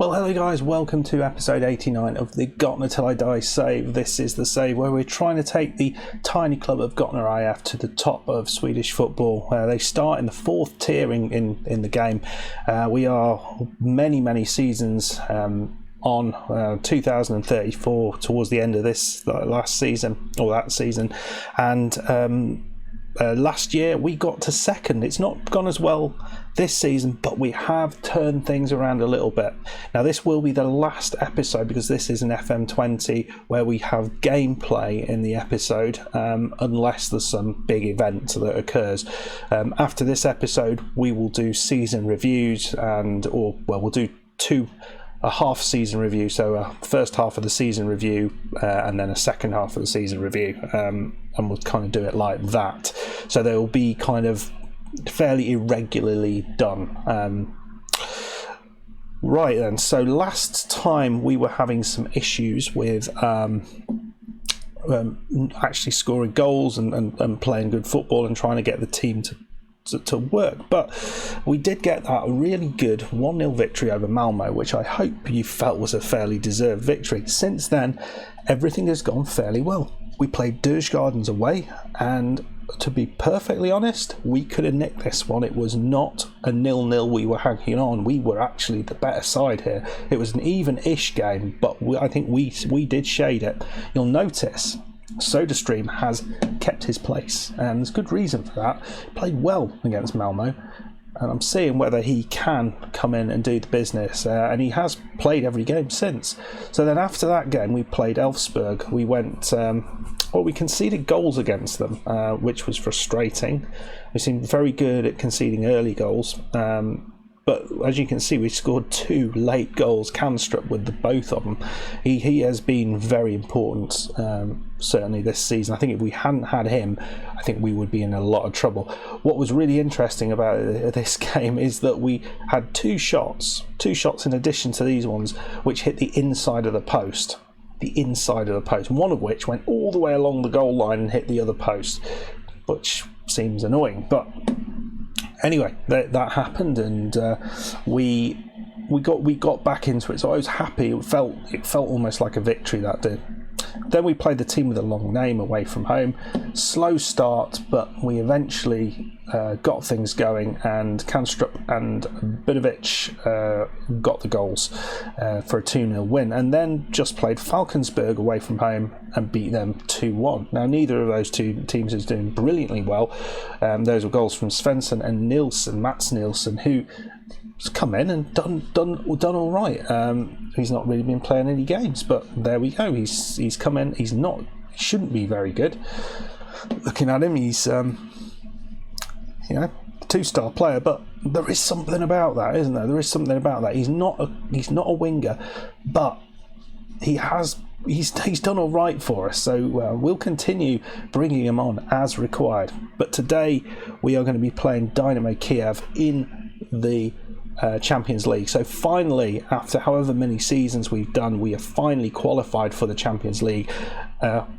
Well, hello guys, welcome to episode 89 of the Gottne Till I Die save. This is the save where we're trying to take the tiny club of Gottne IF to the top of Swedish football. They start in the fourth tier in the game. We are many seasons on 2034 towards the end of this last season, or that season, and last year we got to second. It's not gone as well this season, but we have turned things around a little bit. Now this will be the last episode because this is an FM20 where we have gameplay in the episode, unless there's some big event that occurs. After this episode we will do season reviews we'll do a half season review, so a first half of the season review and then a second half of the season review, and we'll kind of do it like that, so they will be kind of fairly irregularly done. Right then, so last time we were having some issues with actually scoring goals and playing good football and trying to get the team to work, but we did get that really good 1-0 victory over Malmo, which I hope you felt was a fairly deserved victory. Since then everything has gone fairly well. We played Djurgårdens away, and to be perfectly honest, we could have nicked this one. It was not a 0-0 we were hanging on. We were actually the better side here. It was an even-ish game, but I think we did shade it. You'll notice SodaStream has kept his place, and there's good reason for that. Played well against Malmo, and I'm seeing whether he can come in and do the business, and he has played every game since. So then after that game we played Elfsborg. We went we conceded goals against them, which was frustrating. We seemed very good at conceding early goals, but as you can see, we scored 2 late goals. Kanstrup with the both of them. He has been very important, certainly this season. I think if we hadn't had him, I think we would be in a lot of trouble. What was really interesting about this game is that we had two shots in addition to these ones, which hit the inside of the post. One of which went all the way along the goal line and hit the other post, which seems annoying, but anyway, that happened, and we got back into it. So I was happy. It felt almost like a victory, that did. Then we played the team with a long name away from home. Slow start, but we eventually got things going, and Kanstrup and Budovic got the goals for a 2-0 win, and then just played Falkensberg away from home and beat them 2-1. Now neither of those two teams is doing brilliantly well. Those were goals from Svensson and Mats Nilsson, who has come in and done all right. He's not really been playing any games, but there we go. He's come in. He shouldn't be very good. Looking at him, he's 2-star player, but there is something about that, isn't there? There is something about that. He's not a winger, but he's done all right for us, so we'll continue bringing him on as required. But today we are going to be playing Dynamo Kiev in the Champions League. So finally, after however many seasons we've done, we are finally qualified for the Champions League.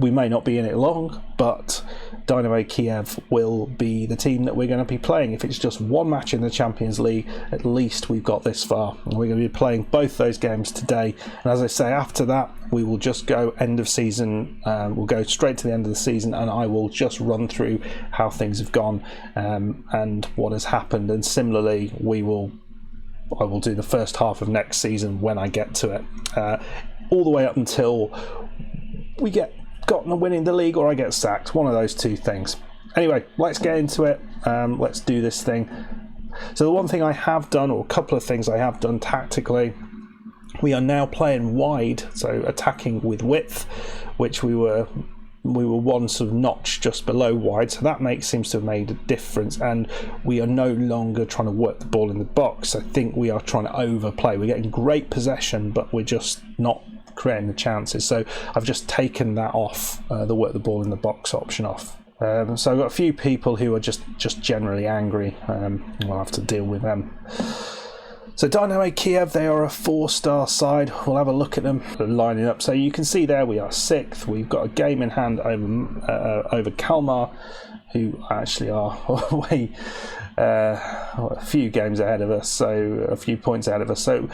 We may not be in it long, but Dynamo Kiev will be the team that we're going to be playing. If it's just one match in the Champions League, at least we've got this far. And we're going to be playing both those games today. And as I say, after that, we will just go end of season. We'll go straight to the end of the season, and I will just run through how things have gone and what has happened. And similarly, I will do the first half of next season when I get to it, all the way up until we get Gottne winning the league or I get sacked. One of those two things. Anyway, let's get into it. Let's do this thing. So the one thing I have done, or a couple of things I have done tactically, we are now playing wide, so attacking with width, which we were one sort of notch just below wide, so that seems to have made a difference, and we are no longer trying to work the ball in the box. I think we are trying to overplay. We're getting great possession, but we're just not creating the chances, so I've just taken that off, the work the ball in the box option off. So I've got a few people who are just generally angry. We'll have to deal with them. So Dynamo Kiev, they are a 4-star side. We'll have a look at them lining up. So you can see there we are 6th. We've got a game in hand over Kalmar. who actually are way a few games ahead of us, so a few points ahead of us. So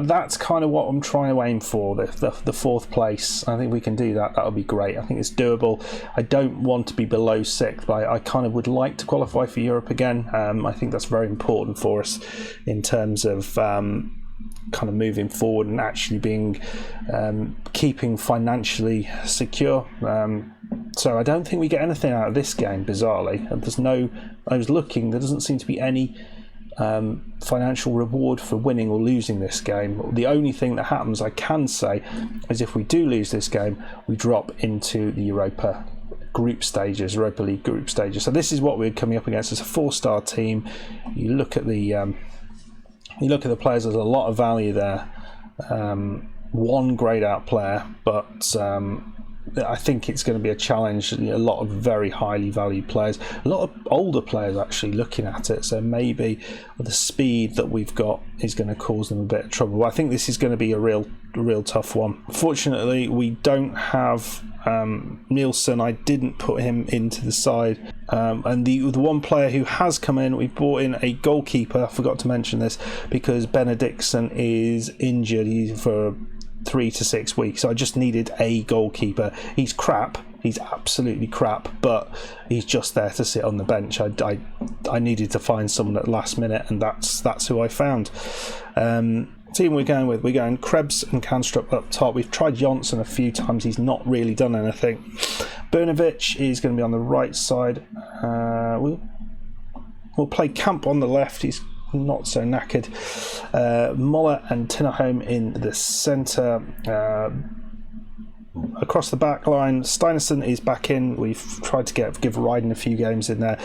that's kind of what I'm trying to aim for, the fourth place. I think we can do that. That would be great. I think it's doable. I don't want to be below sixth, but I kind of would like to qualify for Europe again. I think that's very important for us in terms of kind of moving forward and actually being keeping financially secure. So I don't think we get anything out of this game, bizarrely. I was looking, there doesn't seem to be any financial reward for winning or losing this game. The only thing that happens, I can say, is if we do lose this game, we drop into the Europa League group stages. So this is what we're coming up against. It's a 4-star team. You look at the players, there's a lot of value there. One grayed out player, but I think it's going to be a challenge. A lot of very highly valued players, a lot of older players actually looking at it. So maybe the speed that we've got is going to cause them a bit of trouble. I think this is going to be a real tough one. Fortunately, we don't have Nielsen. I didn't put him into the side. And the one player who has come in, we brought in a goalkeeper. I forgot to mention this because Benediktsson is injured. He's for 3 to 6 weeks. So I just needed a goalkeeper. He's crap. He's absolutely crap, but he's just there to sit on the bench. I needed to find someone at the last minute, and that's who I found. Team we're going Krebs and Kanstrup up top. We've tried Jonsson a few times. He's not really done anything. Bernovic is going to be on the right side. We'll play Camp on the left. He's not so knackered. Muller and Tinnerholm in the centre. Across the back line, Steinarsson is back in. We've tried to give Ryden a few games in there.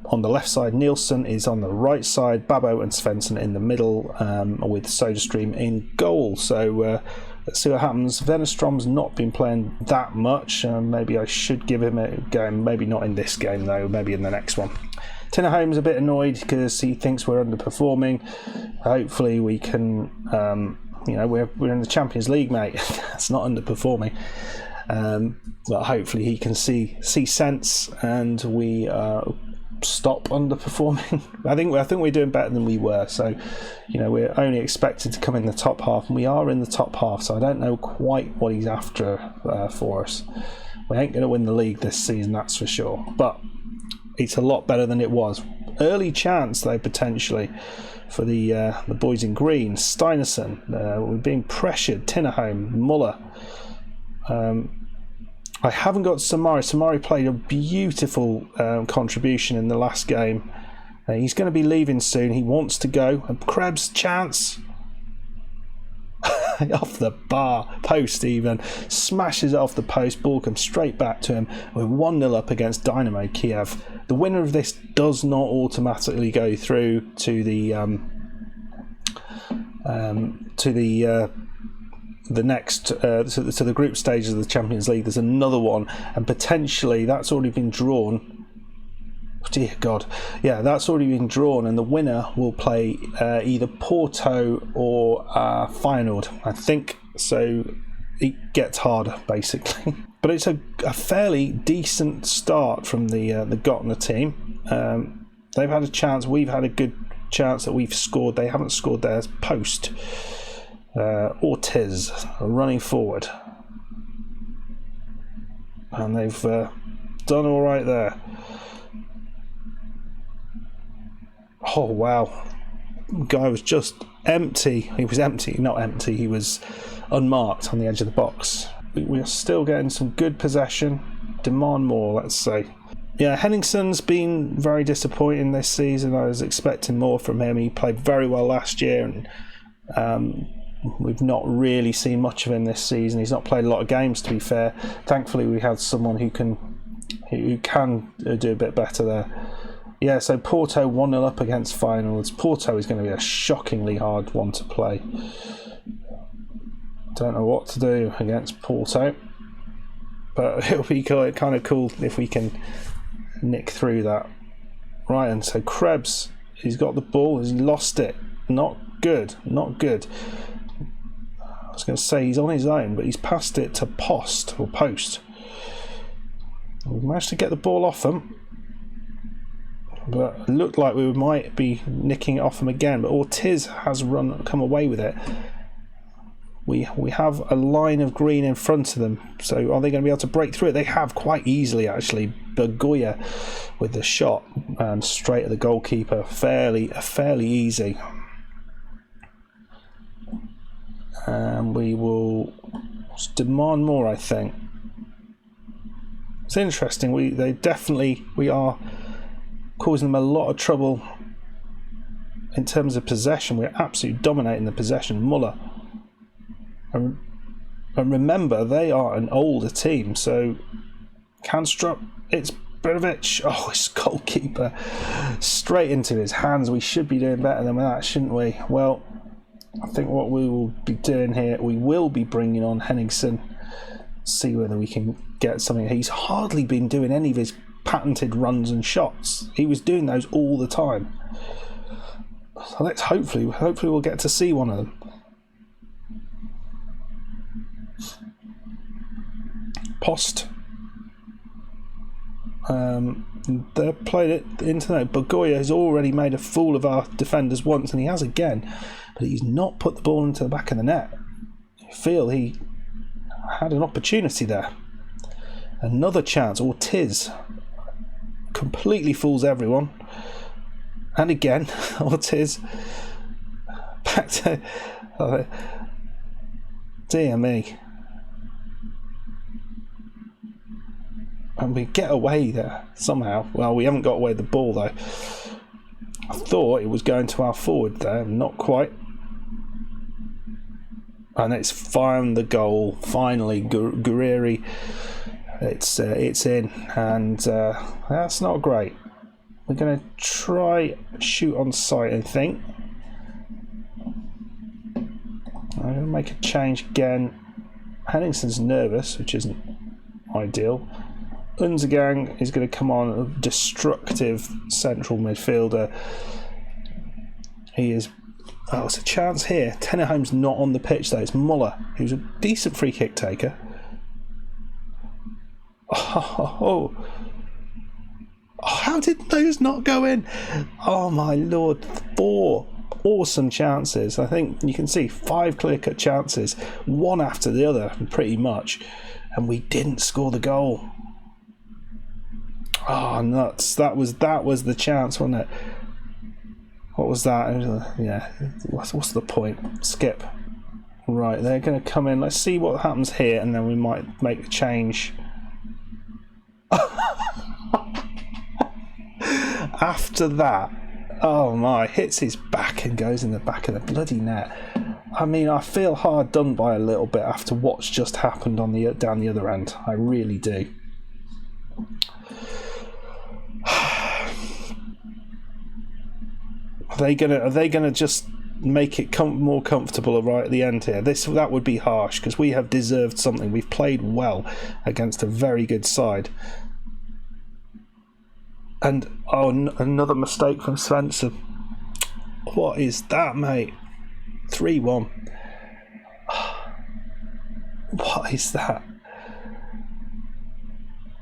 On the left side, Nielsen is on the right side. Babbo and Svensson in the middle, with SodaStream in goal. So let's see what happens. Wennerstrom's not been playing that much. Maybe I should give him a game. Maybe not in this game though. Maybe in the next one. Tinnerholm's a bit annoyed because he thinks we're underperforming. Hopefully we can. We're in the Champions League, mate. It's not underperforming. But hopefully he can see sense and we stop underperforming. I think we're doing better than we were. So, we're only expected to come in the top half, and we are in the top half. So I don't know quite what he's after for us. We ain't going to win the league this season, that's for sure. But it's a lot better than it was. Early chance, though, potentially, for the boys in green. Steinarsson, we're being pressured. Tinnerholm, Muller. I haven't got Samari. Samari played a beautiful contribution in the last game. He's going to be leaving soon. He wants to go. Krebs, chance. Off the bar, post even. Smashes it off the post. Ball comes straight back to him. We're 1-0 up against Dynamo Kiev. The winner of this does not automatically go through to the group stages of the Champions League. There's another one, and potentially that's already been drawn. Dear God, yeah, that's already been drawn, and the winner will play either Porto or Feyenoord, I think. So it gets harder, basically. But it's a fairly decent start from the Gottne team. They've had a chance. We've had a good chance that we've scored. They haven't scored theirs. Post. Ortiz running forward. And they've done all right there. Oh, wow. Guy was just empty. He was empty, not empty. He was unmarked on the edge of the box. We are still getting some good possession. Demand more, let's say. Yeah, Henningson's been very disappointing this season. I was expecting more from him. He played very well last year, and we've not really seen much of him this season. He's not played a lot of games, to be fair. Thankfully, we had someone who can do a bit better there. Yeah, so Porto 1-0 up against Feyenoord. Porto is going to be a shockingly hard one to play. Don't know what to do against Porto, but it'll be kind of cool if we can nick through that. Right, and so Krebs, he's got the ball. He's lost it. Not good. Not good. I was going to say he's on his own, but he's passed it to Post. We've managed to get the ball off him. but it looked like we might be nicking it off him again, but Ortiz has come away with it. We have a line of green in front of them, so are they going to be able to break through it? They have quite easily, actually. Bergoya with the shot straight at the goalkeeper, fairly easy. And we will demand more, I think. It's interesting. We are causing them a lot of trouble in terms of possession. We're absolutely dominating the possession. Muller. And remember, they are an older team, so Kanstrup, it's Bredovic. Oh, it's goalkeeper. Straight into his hands. We should be doing better than that, shouldn't we? Well, I think what we will be doing here, we will be bringing on Henningsen. See whether we can get something. He's hardly been doing any of his patented runs and shots. He was doing those all the time. So let's hopefully we'll get to see one of them. Post. They played it into that. Bergoya has already made a fool of our defenders once, and he has again, but he's not put the ball into the back of the net. I feel he had an opportunity there. Another chance. Ortiz completely fools everyone, and again Ortiz back to dear me. And we get away there somehow. Well, we haven't got away the ball though. I thought it was going to our forward there, not quite. And it's found the goal finally. Guerreri, it's in, and that's not great. We're going to try shoot on sight, I think. I'm going to make a change again. Henningsen's nervous, which isn't ideal. Unzagang is going to come on, a destructive central midfielder. He is. Oh, it's a chance here. Tennerholm's not on the pitch though. It's Muller, who's a decent free kick taker. Oh, how did those not go in? Oh my lord, 4 awesome chances. I think you can see 5 clear-cut chances, one after the other, pretty much, and we didn't score the goal. Oh, nuts. That was the chance, wasn't it? What was that? Yeah, what's the point? Skip. Right, they're going to come in. Let's see what happens here, and then we might make a change. After that, oh my, hits his back and goes in the back of the bloody net. I mean, I feel hard done by a little bit after what's just happened on down the other end. I really do. Are they gonna just make it more comfortable right at the end here? That would be harsh, because we have deserved something. We've played well against a very good side. And another mistake from Svensson. What is that, mate? 3-1. What is that?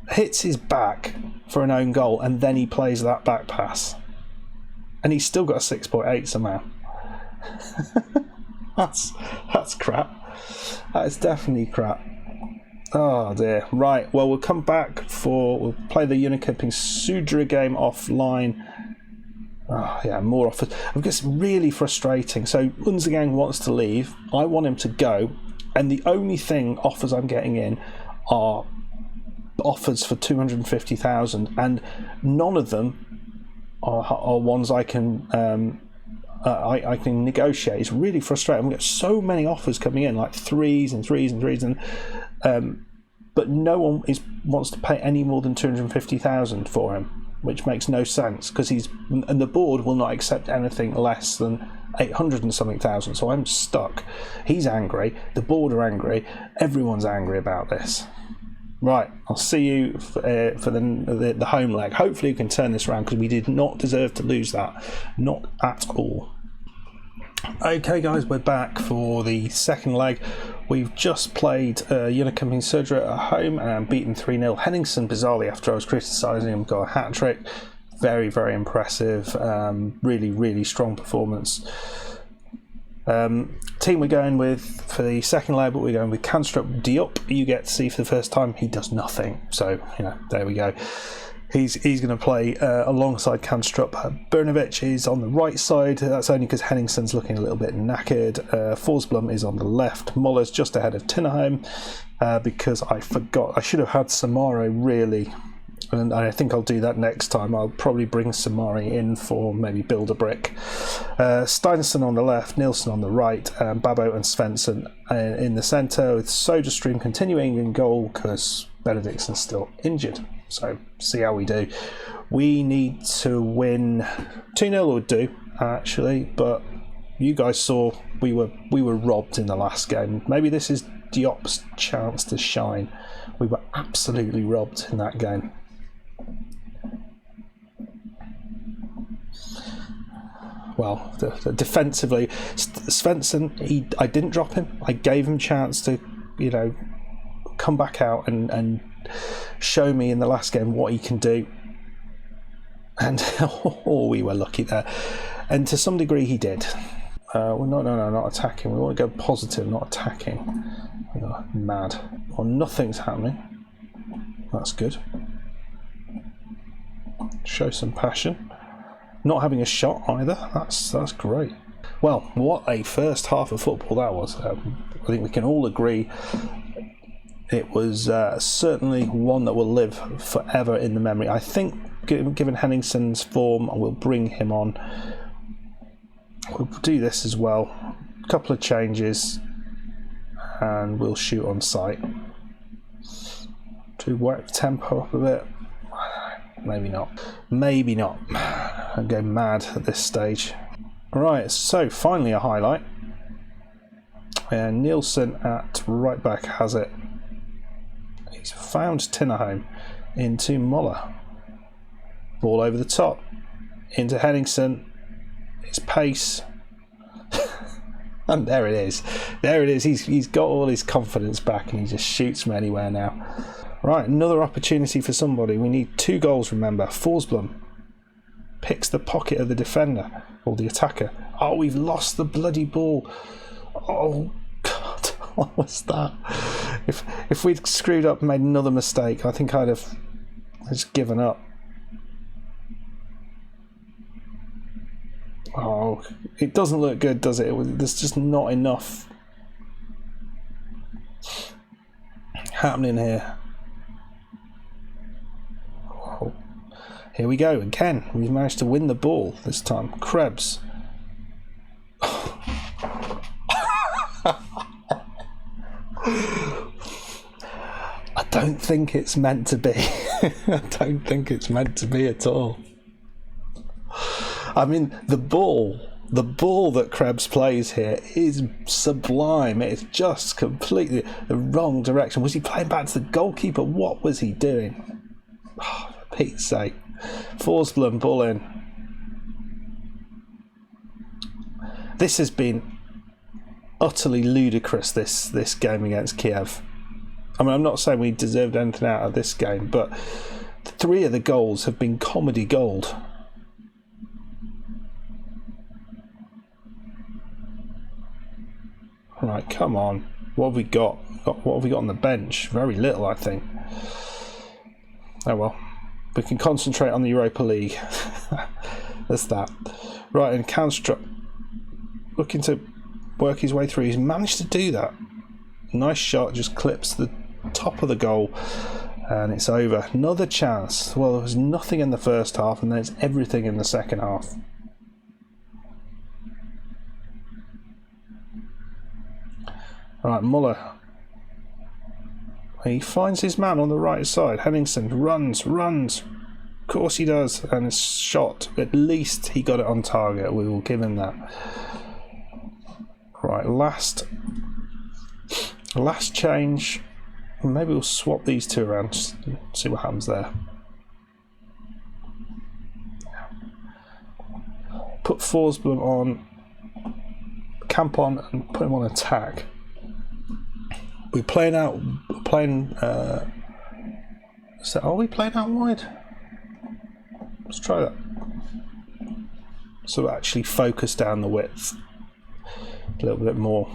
Hits his back for an own goal, and then he plays that back pass. And he's still got a 6.8 somehow. That's crap. That is definitely crap. Oh dear. Right, well, we'll come back we'll play the Jönköping Sudra game offline. Oh yeah, more offers. I guess really frustrating. So Unzagang wants to leave. I want him to go, and the only offers I'm getting in are offers for 250,000, and none of them are ones I can I can negotiate. It's really frustrating. We get so many offers coming in, like threes, but no one wants to pay any more than 250,000 for him, which makes no sense, because and the board will not accept anything less than 800 and something thousand. So I'm stuck. He's angry. The board are angry. Everyone's angry about this. Right, I'll see you for the home leg. Hopefully we can turn this around, because we did not deserve to lose that. Not at all. Okay guys, we're back for the second leg. We've just played Jönköping Södra at home and beaten 3-0. Henningsen, bizarrely, after I was criticising him, got a hat-trick. very, very impressive. Really, really strong performance. Team we're going with for the second leg, but we're going with Kanstrup Diop. You get to see for the first time. He does nothing, so there we go. He's going to play alongside Kanstrup. Brnovic is on the right side. That's only because Henningsen's looking a little bit knackered. Forsblom is on the left. Muller's just ahead of Tinnerholm because I forgot. I should have had Samaro really. And I think I'll do that next time. I'll probably bring Samari in for maybe build a brick. Steinerson on the left, Nielsen on the right, Babbo and Svensson in the centre, with SodaStream continuing in goal because Benedictson's still injured. So see how we do. We need to win 2-0 would do actually, but you guys saw we were robbed in the last game. Maybe this is Diop's chance to shine. We were absolutely robbed in that game. Well, defensively, Svensson, I didn't drop him. I gave him a chance to, come back out and show me in the last game what he can do. And we were lucky there. And to some degree, he did. Well, no, not attacking. We want to go positive, not attacking. Mad. Well, nothing's happening. That's good. Show some passion. Not having a shot either. That's great. Well, what a first half of football that was. I think we can all agree it was certainly one that will live forever in the memory. I think, given Henningsen's form, we'll bring him on. We'll do this as well. A couple of changes, and we'll shoot on sight. To work the tempo up a bit. Maybe not. Maybe not. I'm going mad at this stage. Right, so finally a highlight. And Nielsen at right back has it. He's found Tinnerholm into Muller. Ball over the top. Into Henningsen. His pace. And there it is. There it is. He's got all his confidence back and he just shoots from anywhere now. Right, another opportunity for somebody. We need 2 goals, remember. Forsblom picks the pocket of the defender or the attacker. Oh, we've lost the bloody ball. Oh, God, what was that? If we'd screwed up and made another mistake, I think I'd have just given up. Oh, it doesn't look good, does it? There's just not enough happening here. Here we go again. We've managed to win the ball this time. Krebs. I don't think it's meant to be. I don't think it's meant to be at all. I mean, the ball that Krebs plays here is sublime. It's just completely the wrong direction. Was he playing back to the goalkeeper? What was he doing? Oh, for Pete's sake. Forsblom, ball in. This has been utterly ludicrous, this game against Kiev. I mean, I'm not saying we deserved anything out of this game, but 3 of the goals have been comedy gold. Right, come on. What have we got? What have we got on the bench? Very little, I think. Oh well. We can concentrate on the Europa League. That's that. Right, and Kanstrup looking to work his way through. He's managed to do that. Nice shot, just clips the top of the goal. And it's over. Another chance. Well, there was nothing in the first half, and there's everything in the second half. Right, Muller. He finds his man on the right side. Henningsen runs. Of course he does. And it's shot. At least he got it on target. We will give him that. Right, last change. Maybe we'll swap these 2 around. Just see what happens there. Put Forsblom on. Camp on and put him on attack. We're playing out. So are we playing out wide? Let's try that. So actually focus down the width a little bit more.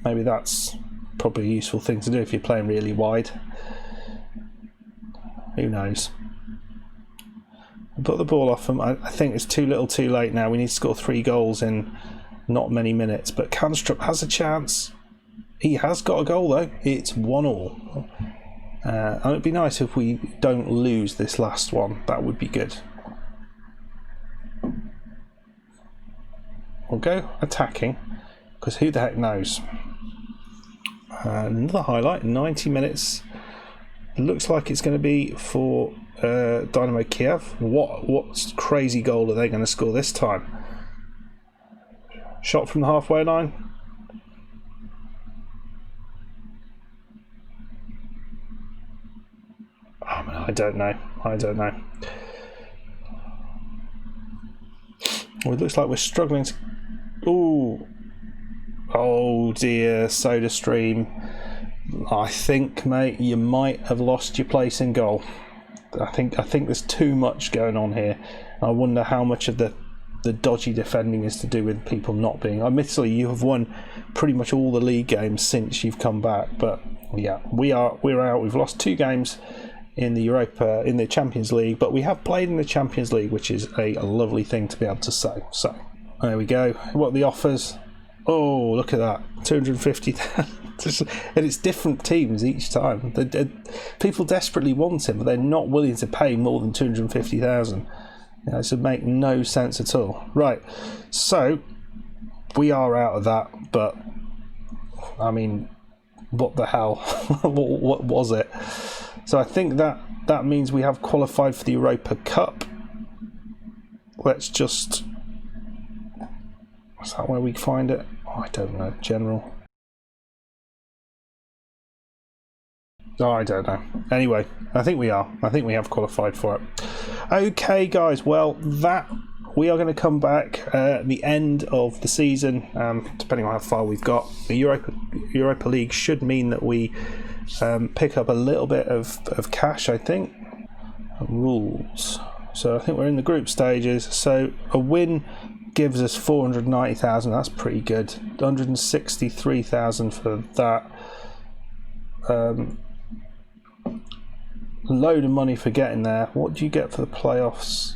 Maybe that's probably a useful thing to do if you're playing really wide. Who knows? Put the ball off them. I think it's too little too late now. We need to score 3 goals in not many minutes. But Kanstrup has a chance. He has got a goal though. It's 1-1. And it'd be nice if we don't lose this last one. That would be good. We'll go attacking, because who the heck knows. Another highlight, 90 minutes. It looks like it's going to be for Dynamo Kiev. What crazy goal are they going to score this time? Shot from the halfway line. Oh, man, I don't know. Well, it looks like we're struggling to... Ooh. Oh dear, SodaStream. I think, mate, you might have lost your place in goal. I think there's too much going on here. I wonder how much of the dodgy defending is to do with people not being... Admittedly, you have won pretty much all the league games since you've come back, but yeah, we're out. We've lost 2 games in the Champions League, but we have played in the Champions League, which is a lovely thing to be able to say. So there we go. What are the offers? Oh, look at that, 250,000. And it's different teams each time. People desperately want him, but they're not willing to pay more than 250,000. It would make no sense at all. Right, so we are out of that, but I mean, what the hell? What was it? So I think that means we have qualified for the Europa Cup. Let's just... Is that where we find it? Oh, I don't know. General. Oh, I don't know. Anyway, I think we are. I think we have qualified for it. Okay, guys. Well, we are going to come back at the end of the season, depending on how far we've got. The Europa League should mean that we pick up a little bit of cash, I think. Rules. So I think we're in the group stages. So a win gives us 490,000. That's pretty good. 163,000 for that. Load of money for getting there. What do you get for the playoffs?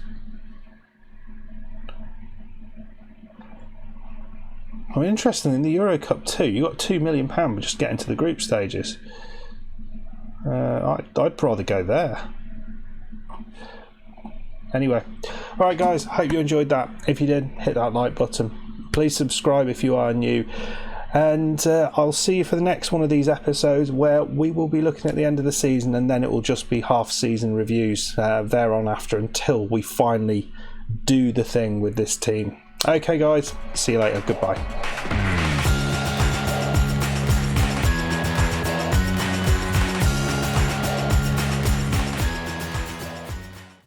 I'm interested in the Euro Cup too. You got £2 million for just getting to the group stages. I'd rather go there. Anyway, alright guys, hope you enjoyed that. If you did, hit that like button. Please subscribe if you are new. And I'll see you for the next one of these episodes, where we will be looking at the end of the season, and then it will just be half-season reviews thereon after, until we finally do the thing with this team. Okay guys, see you later, goodbye.